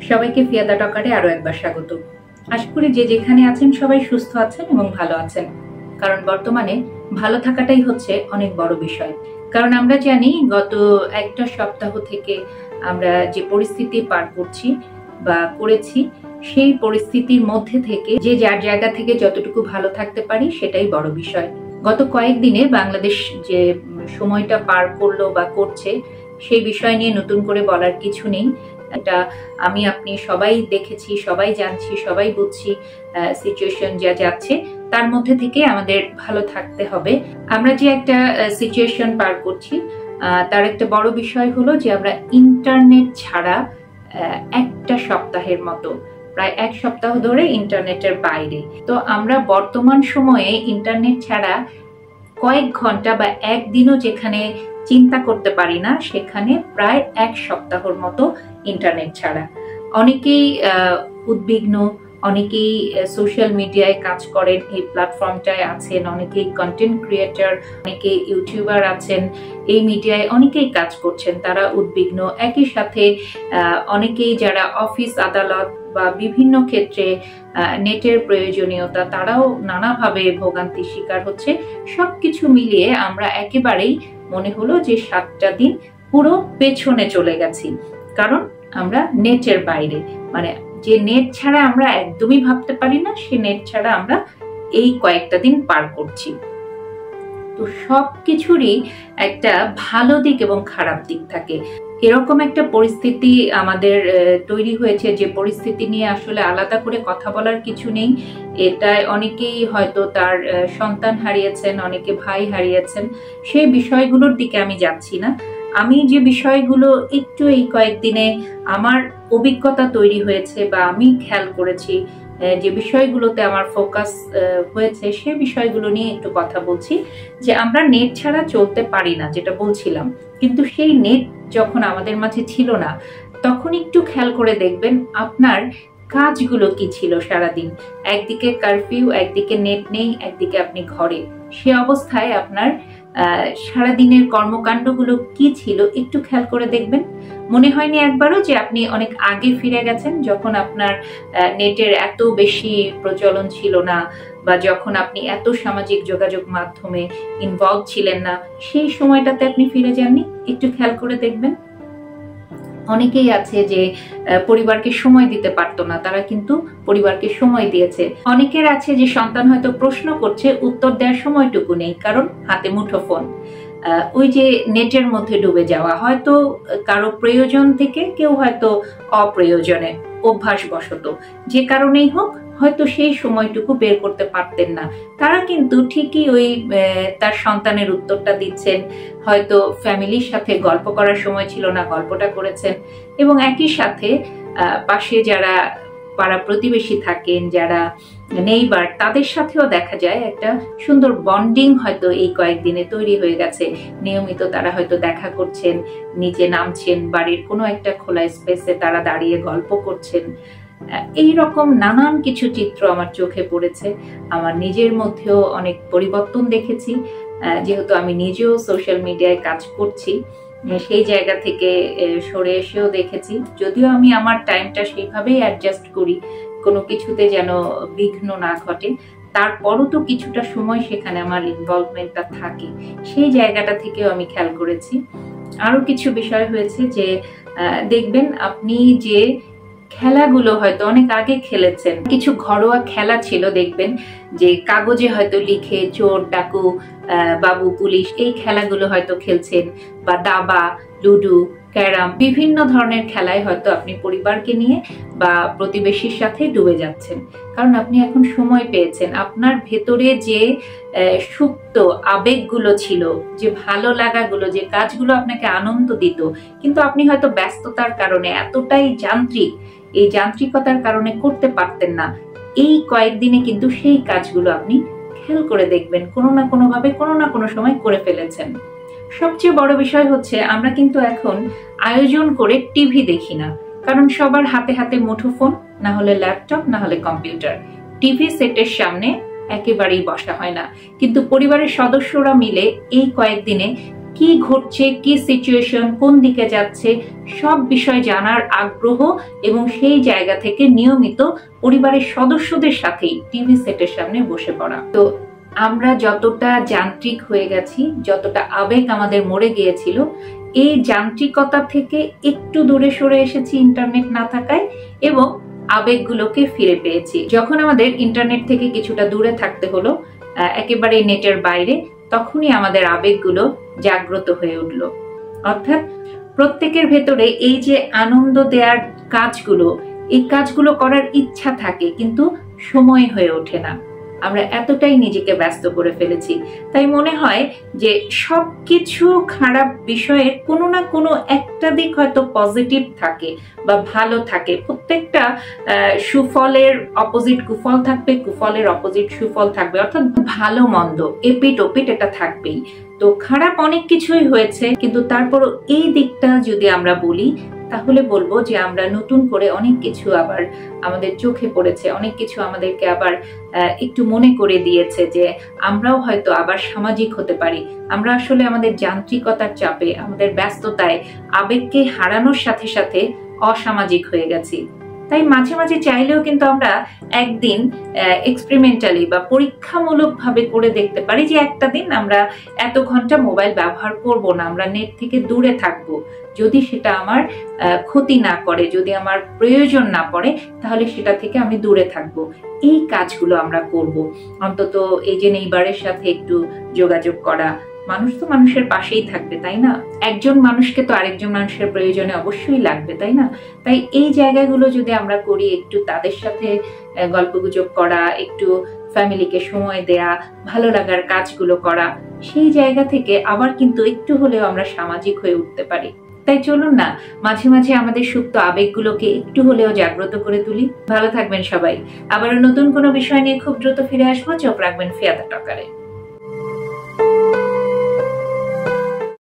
সবাইকে ফিয়াদা টকারে আরো একবার স্বাগত। আশা করি যে যেখানে আছেন সবাই সুস্থ আছেন এবং ভালো আছেন, কারণ বর্তমানে ভালো থাকাটাই হচ্ছে অনেক বড় বিষয়। কারণ আমরা জানি গত একটা সপ্তাহ থেকে আমরা যে পরিস্থিতি পার করছি বা করেছি, সেই পরিস্থিতির মধ্যে থেকে যে যার জায়গা থেকে যতটুকু ভালো থাকতে পারি সেটাই বড় বিষয়। গত কয়েকদিনে বাংলাদেশ যে সময়টা পার করলো বা করছে, সেই বিষয় নিয়ে নতুন করে বলার কিছু নেই। এটা আমি আপনি সবাই দেখেছি, সবাই জানছি, সবাই বুঝছি সিচুয়েশন যা যাচ্ছে, তার মধ্যে থেকে আমাদের ভালো থাকতে হবে। আমরা যে একটা সিচুয়েশন পার করছি, তার একটা বড় বিষয় হলো যে আমরা ইন্টারনেট ছাড়া একটা সপ্তাহের মতো, প্রায় এক সপ্তাহ ধরে ইন্টারনেটের বাইরে। তো আমরা বর্তমান সময়ে ইন্টারনেট ছাড়া কয়েক ঘন্টা বা একদিনও যেখানে চিন্তা করতে পারি না, সেখানে প্রায় এক সপ্তাহের মতো ইন্টারনেট ছাড়া। অনেকেই উদ্বিগ্ন, অনেকেই সোশ্যাল মিডিয়ায় কাজ করেন, এই প্ল্যাটফর্মটায় আছেন, অনেকেই কন্টেন্ট ক্রিয়েটর, অনেকে ইউটিউবার আছেন, এই মিডিয়ায় অনেকেই কাজ করছেন, তারা উদ্বিগ্ন। একই সাথে অনেকেই যারা অফিস আদালত বা বিভিন্ন ক্ষেত্রে নেটের প্রয়োজনীয়তা, তারাও নানাভাবে ভোগান্তির শিকার হচ্ছে। সবকিছু মিলিয়ে আমরা একেবারেই মনে হলো যে 7টা দিন পুরো পেছনে চলে গেছি, কারণ আমরা নেটের বাইরে, মানে যে নেট ছাড়া আমরা একদমই ভাবতে পারি না, সে নেট ছাড়া আমরা এই কয়েকটা দিন পার করছি। তো সবকিছুরই একটা ভালো দিক এবং খারাপ দিক থাকে। এরকম একটা পরিস্থিতি আমাদের তৈরি হয়েছে, যে পরিস্থিতি নিয়ে আসলে আলাদা করে কথা বলার কিছু নেই। এটায় অনেকেই হয়তো তার সন্তান হারিয়েছেন, অনেকে ভাই হারিয়েছেন। সেই বিষয়গুলোর দিকে আমি যাচ্ছি না। আমি যে বিষয়গুলো একটু এই কয়েকদিনে আমার অভিজ্ঞতা তৈরি হয়েছে বা আমি খেয়াল করেছি, যে বিষয়গুলোতে আমার ফোকাস হয়েছে, সে বিষয়গুলো নিয়ে একটু কথা বলছি। যে আমরা নেট ছাড়া চলতে পারি না, যেটা বলছিলাম, কিন্তু সেই নেট যখন আমাদের মাঝে ছিল না, তখন একটু খেয়াল করে দেখবেন আপনার কাজগুলো কি ছিল সারাদিন। একদিকে কারফিউ, একদিকে নেট নেই, একদিকে আপনি ঘরে। সে অবস্থায় আপনার সারাদিনের কর্মকাণ্ডগুলো কি ছিল একটু খেয়াল করে দেখবেন। মনে হয়নি একবারও যে আপনি অনেক আগে ফিরে গেছেন, যখন আপনার নেটের এত বেশি প্রচলন ছিল না, বা যখন আপনি এত সামাজিক যোগাযোগ মাধ্যমে ইনভলভ ছিলেন না, সেই সময়টাতে আপনি ফিরে যাননি? একটু খেয়াল করে দেখবেন। অনেকেই আছে যে পরিবারকে সময় দিতে পারতো না, তারা কিন্তু পরিবারকে সময় দিয়েছে। অনেকের আছে যে সন্তান হয়তো প্রশ্ন করছে, উত্তর দেওয়ার সময়টুকু নেই, কারণ হাতে মুঠো ফোন। ওই যে নেটের মধ্যে ডুবে যাওয়া, হয়তো কারো প্রয়োজন থেকে, কেউ হয়তো অপ্রয়োজনে, অভ্যাসবশত, যে কারণেই হোক, হয়তো সেই সময়টুকু বের করতে পারতেন না। তারা কিন্তু ঠিকই ওই তার সন্তানের উত্তরটা দিচ্ছেন, হয়তো ফ্যামিলির সাথে গল্প করার সময় ছিল না, গল্পটা করেছেন। এবং একই সাথে পাশে যারা পাড়া প্রতিবেশী থাকেন, যারা নেইবার, তাদের সাথেও দেখা যায় একটা সুন্দর বন্ডিং হয়তো এই কয়েকদিনে তৈরি হয়ে গেছে। নিয়মিত তারা হয়তো দেখা করছেন, নিচে নামছেন, বাড়ির কোনো একটা খোলা স্পেসে তারা দাঁড়িয়ে গল্প করছেন। এই রকম নানান কিছু চিত্র আমার চোখে পড়েছে। আমার নিজের মধ্যেও অনেক পরিবর্তন দেখেছি, যেহেতু আমি নিজেও সোশ্যাল মিডিয়ায় কাজ করছি, সেই জায়গা থেকে সরে এসেও দেখেছি। যদিও আমি আমার টাইমটা সেইভাবেই অ্যাডজাস্ট করি, কোনো কিছুতে যেন বিঘ্ন না ঘটে, তারপরও তো কিছুটা সময় সেখানে আমার ইনভলভমেন্টটা থাকে। সেই জায়গাটা থেকেও আমি খেয়াল করেছি। আরো কিছু বিষয় হয়েছে যে দেখবেন আপনি যে খেলাগুলো হয়তো অনেক আগে খেলেছেন, কিছু ঘরোয়া খেলা ছিল, দেখবেন যে কাগজে হয়তো লিখে চোর ডাকু, বাবু পুলিশ, এই খেলাগুলো হয়তো খেলছেন, বা দাবা, লুডো, ক্যারাম, বিভিন্ন ধরনের খেলায় হয়তো আপনি পরিবারকে নিয়ে বা প্রতিবেশীর সাথে ডুবে যাচ্ছেন, কারণ আপনি এখন সময় পেয়েছেন। আপনার ভেতরে যে সুপ্ত আবেগগুলো ছিল, যে ভালো লাগাগুলো, যে কাজগুলো আপনাকে আনন্দ দিত, কিন্তু আপনি হয়তো ব্যস্ততার কারণে, এতটাই যান্ত্রিক, এই যান্ত্রিকতার কারণে করতে পারতেন না। এই কয়েকদিনে কিন্তু সেই কাজগুলো আপনি খেয়াল করে দেখবেন কোনো না কোনো ভাবে, কোনো না কোনো সময় করে ফেলেছেন। সবচেয়ে বড় বিষয় হচ্ছে আমরা কিন্তু এখন আয়োজন করে টিভি দেখি না, কারণ সবার হাতে হাতে মুঠোফোন, না হলে ল্যাপটপ, না হলে কম্পিউটার। টিভি সেটের সামনে একেবারেই বসা হয় না। কিন্তু পরিবারের সদস্যরা মিলে এই কয়েকদিনে কি ঘটছে, কি সিচুয়েশন, কোন দিকে যাচ্ছে, সব বিষয় জানার আগ্রহ এবং সেই জায়গা থেকে নিয়মিত পরিবারের সদস্যদের সাথেই টিভি সেটের সামনে বসে পড়া। তো আমরা যতটা যান্ত্রিক হয়ে গেছি, যতটা আবেগ আমাদের মরে গিয়েছিল, এই যান্ত্রিকতা থেকে একটু দূরে সরে এসেছি ইন্টারনেট না থাকায় এবং আবেগগুলোকে ফিরে পেয়েছি। যখন আমাদের ইন্টারনেট থেকে কিছুটা দূরে থাকতে হলো, একেবারে নেটের বাইরে, তখনই আমাদের আবেগগুলো জাগ্রত হয়ে উঠলো। অর্থাৎ প্রত্যেকের ভেতরে এই যে আনন্দ দেওয়ার কাজগুলো, এই কাজগুলো করার ইচ্ছা থাকে কিন্তু সময় হয়ে ওঠে না। আমরা এতটাই নিজেকে ব্যস্ত করে ফেলেছি, তাই মনে হয় যে সবকিছু খারাপ বিষয়ের কোনো না কোনো একটা দিক হয়তো পজিটিভ থাকে বা ভালো থাকে। প্রত্যেকটা সুফলের অপোজিট কুফল থাকবে, কুফলের অপোজিট সুফল থাকবে, অর্থাৎ ভালো মন্দ এপিট ওপিট এটা থাকবেই। তো খারাপ অনেক কিছুই হয়েছে, কিন্তু তারপরও এই দিকটা যদি আমরা বলি তাহলে বলবো যে আমরা নতুন করে অনেক কিছু আবার আমাদের চোখে পড়েছে, অনেক কিছু আমাদেরকে আবার একটু মনে করে দিয়েছে যে আমরাও হয়তো আবার সামাজিক হতে পারি। আমরা আসলে আমাদের যান্ত্রিকতার চাপে, আমাদের ব্যস্ততায় আবেগকে হারানোর সাথে সাথে অসামাজিক হয়ে গেছি। তাই মাঝে মাঝে চাইলেও কিন্তু আমরা একদিন এক্সপেরিমেন্টালি বা পরীক্ষামূলক ভাবে করে দেখতে পারি যে একটা দিন আমরা এত ঘন্টা মোবাইল ব্যবহার করব না, আমরা নেট থেকে দূরে থাকব। যদি সেটা আমার ক্ষতি না করে, যদি আমার প্রয়োজন না পড়ে, তাহলে সেটা থেকে আমি দূরে থাকব। এই কাজগুলো আমরা করব। অন্তত এই যে নেইবারের সাথে একটু যোগাযোগ করা, মানুষ তো মানুষের পাশেই থাকবে, তাই না? একজন মানুষকে তো আরেকজন মানুষের প্রয়োজনে অবশ্যই লাগবে, তাই না? তাই এই জায়গাগুলো যদি আমরা করি, একটু তাদের সাথে গল্পগুজব করা, একটু ফ্যামিলিকে সময় দেয়া, ভালো লাগার কাজগুলো করা, সেই জায়গা থেকে আবার কিন্তু একটু হলেও আমরা সামাজিক হয়ে উঠতে পারি। তাই চলুন না মাঝে মাঝে আমাদের সুপ্ত আবেগগুলোকে একটু হলেও জাগ্রত করে তুলি। ভালো থাকবেন সবাই। আবারও নতুন কোনো বিষয় নিয়ে খুব দ্রুত ফিরে আসবো। চোখ রাখবেন ফিয়াতা টকারে।